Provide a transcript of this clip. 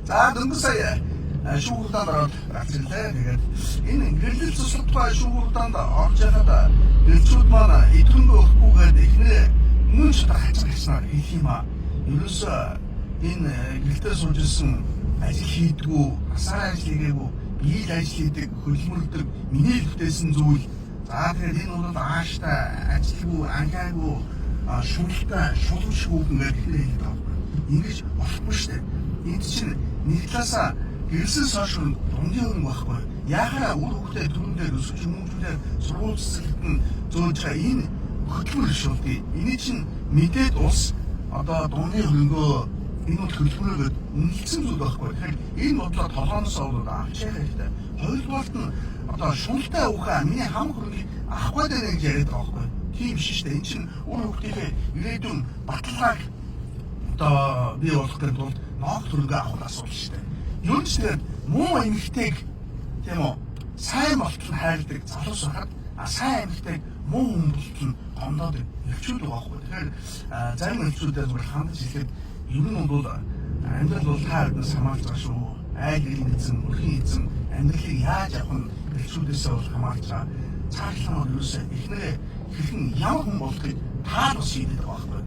За дөнгөж сая шүүхурдаанд ороод гацгэлээ. Тэгээд энэ гэрлэл цуслтгай шүүхурдаанд орж байхад гэрчүүд маань идэвхтэй өгөхгүйгээд эхнээ мөн ч хацгаснаар хэлэх юм аа. Ерөөсөө энэ гэрэлтээ сууж ирсэн ажил хийдгүү, асар ажил хийгээгүй, биеийн ажил хийдэг, хөлмөрдөг, миний бүтээсэн зүйл. За тэгээд энэ бол ааштай ажилгүй, ангаагүй, шүлтэй, шулуушгүй ингээд хэлээд байгаа. Ингэж болохгүй шүү дээ. Энд чинь нэг талаасаа гэрэлсэн сошиал дундын хөрөнгө байхгүй. Яахаараа үр хөвгтэй төрөндөө өсөж хүмүүжүүлээд сургууль цэцэрлэгтэн зөөж байгаа энэ хөтөлбөр шилдэг. Эний чинь мэдээд ус одоо дундын хөрөнгөө энэ бол хөтөлбөрөөр үнэлсэн зүйл байхгүй. Тэгэхээр энэ бодлоо толгооноос аваад авч яах хэрэгтэй. Хоёрдугаарт нь одоо шуналтай ухаа миний хам хөрөнгийг авахгүй дээ гэж яриад байгаа байхгүй. Тийм биш шүү дээ. Энэ чинь үр хөвгтийнхээ ирээдүйн баталгааг одоо бий болох гэдэг бол ноог төрөнгөө авах асуудал шүү дээ. Юу ч тэгээд муу эмэгтэйг тийм үү сайн болтол хайрладаг залуус байхад сайн эмэгтэйг муу хүн болтол нь гомдоод элчүүд байгаа байхгүй. Тэгэхээр зарим элчүүдээр зүгээр хандж хэлэхэд ер нь бол амьдрал бол та биднээс хамаарч байгаа шүү. Айл гэрийн эзэн, өрхийн эзэн амьдралыг яаж авах нь элчүүдээс бол хамаарч байгаа. Цаашлан бол ерөөсөө эхнэрээ хэрхэн ямар хүн болохыг та бас шийдэдэг байгаа байхгүй.